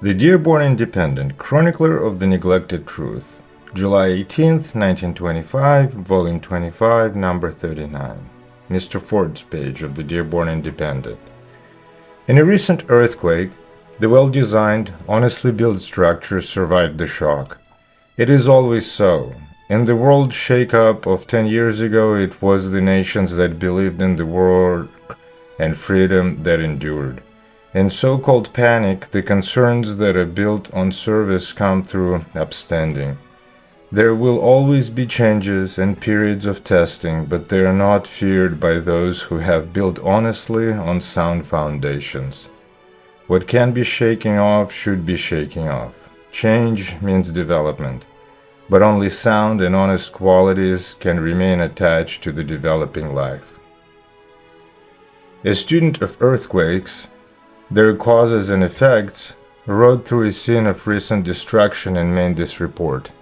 The Dearborn Independent, Chronicler of the Neglected Truth, July 18th, 1925, Volume 25, Number 39. Mr. Ford's page of the Dearborn Independent. In a recent earthquake, the well-designed, honestly built structures survived the shock. It is always so. In the world shake-up of 10 years ago, it was the nations that believed in the work and freedom that endured. In so-called panic, the concerns that are built on service come through upstanding. There will always be changes and periods of testing, but they are not feared by those who have built honestly on sound foundations. What can be shaking off should be shaking off. Change means development, but only sound and honest qualities can remain attached to the developing life. A student of earthquakes, their causes and effects, rode through a scene of recent destruction and made this report.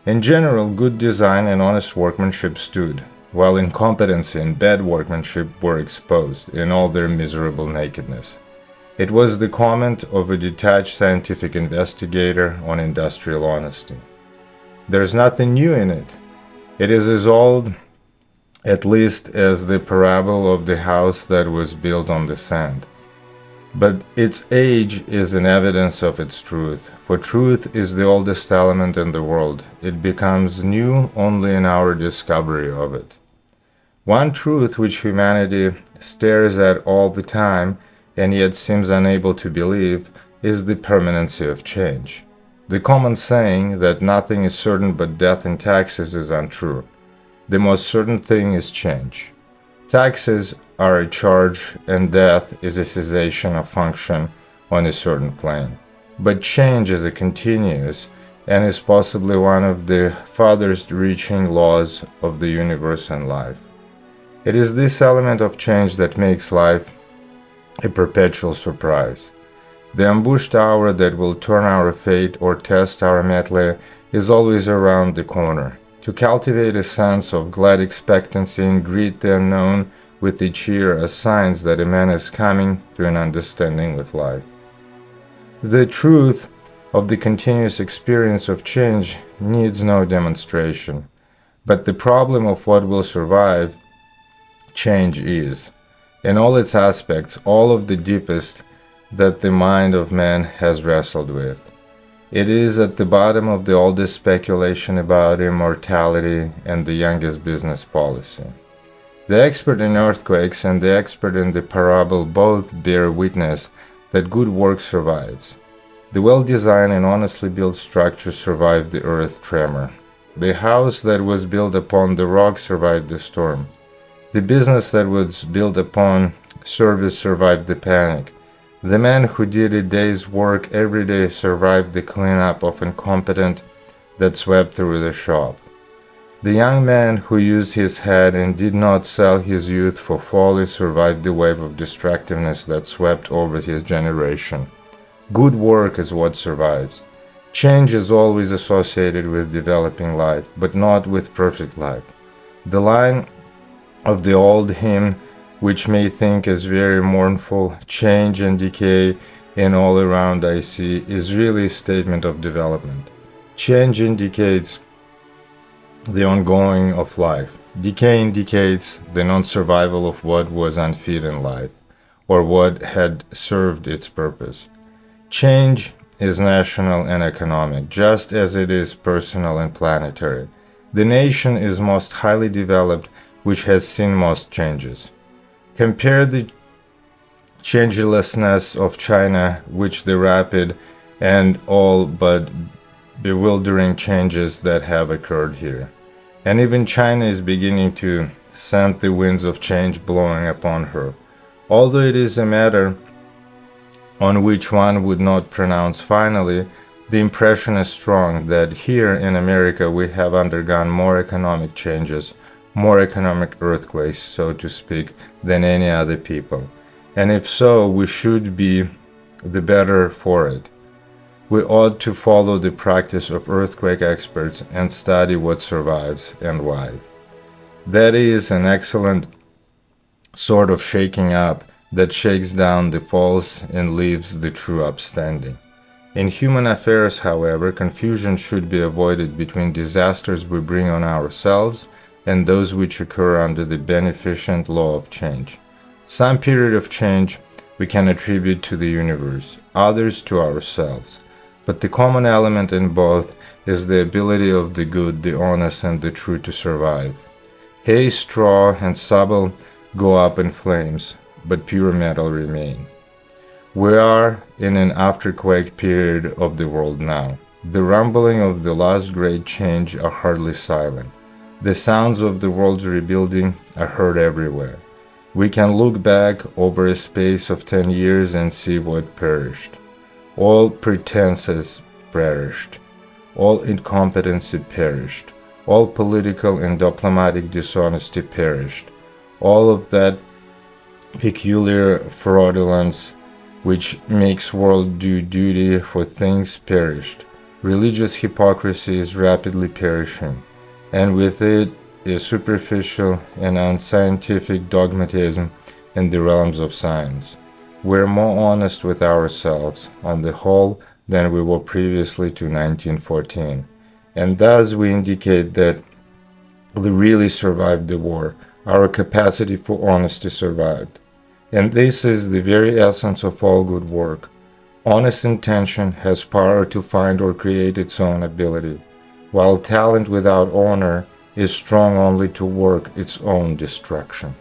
In general, good design and honest workmanship stood, while incompetency and bad workmanship were exposed in all their miserable nakedness. It was the comment of a detached scientific investigator on industrial honesty. There's nothing new in it. It is as old, at least, as the parable of the house that was built on the sand. But its age is an evidence of its truth, for truth is the oldest element in the world. It becomes new only in our discovery of it. One truth which humanity stares at all the time and yet seems unable to believe is the permanency of change. The common saying that nothing is certain but death and taxes is untrue. The most certain thing is change. Taxes are a charge and death is a cessation of function on a certain plane. But change is a continuous and is possibly one of the farthest reaching laws of the universe and life. It is this element of change that makes life a perpetual surprise. The ambushed hour that will turn our fate or test our mettle is always around the corner. To cultivate a sense of glad expectancy and greet the unknown with the cheer as signs that a man is coming to an understanding with life. The truth of the continuous experience of change needs no demonstration, but the problem of what will survive change is, in all its aspects, all of the deepest that the mind of man has wrestled with. It is at the bottom of the oldest speculation about immortality and the youngest business policy. The expert in earthquakes and the expert in the parable both bear witness that good work survives. The well-designed and honestly built structure survived the earth tremor. The house that was built upon the rock survived the storm. The business that was built upon service survived the panic. The man who did a day's work every day survived the cleanup of incompetent that swept through the shop. The young man who used his head and did not sell his youth for folly survived the wave of destructiveness that swept over his generation. Good work is what survives. Change is always associated with developing life, but not with perfect life. The line of the old hymn, which may think is very mournful, change and decay in all around I see, is really a statement of development. Change indicates the ongoing of life. Decay indicates the non-survival of what was unfit in life, or what had served its purpose. Change is national and economic, just as it is personal and planetary. The nation is most highly developed, which has seen most changes. Compare the changelessness of China, which the rapid and all but bewildering changes that have occurred here. And even China is beginning to scent the winds of change blowing upon her. Although it is a matter on which one would not pronounce finally, the impression is strong that here in America we have undergone more economic changes, more economic earthquakes, so to speak, than any other people. And if so, we should be the better for it. We ought to follow the practice of earthquake experts and study what survives and why. That is an excellent sort of shaking up that shakes down the false and leaves the true upstanding. In human affairs, however, confusion should be avoided between disasters we bring on ourselves and those which occur under the beneficent law of change. Some period of change we can attribute to the universe, others to ourselves. But the common element in both is the ability of the good, the honest, and the true to survive. Hay, straw, and stubble go up in flames, but pure metal remain. We are in an afterquake period of the world now. The rumbling of the last great change are hardly silent. The sounds of the world's rebuilding are heard everywhere. We can look back over a space of 10 years and see what perished. All pretenses perished. All incompetency perished. All political and diplomatic dishonesty perished. All of that peculiar fraudulence which makes world do duty for things perished. Religious hypocrisy is rapidly perishing, and with it is superficial and unscientific dogmatism in the realms of science. We're more honest with ourselves, on the whole, than we were previously to 1914, and thus we indicate that we really survived the war. Our capacity for honesty survived. And this is the very essence of all good work. Honest intention has power to find or create its own ability, while talent without honor is strong only to work its own destruction.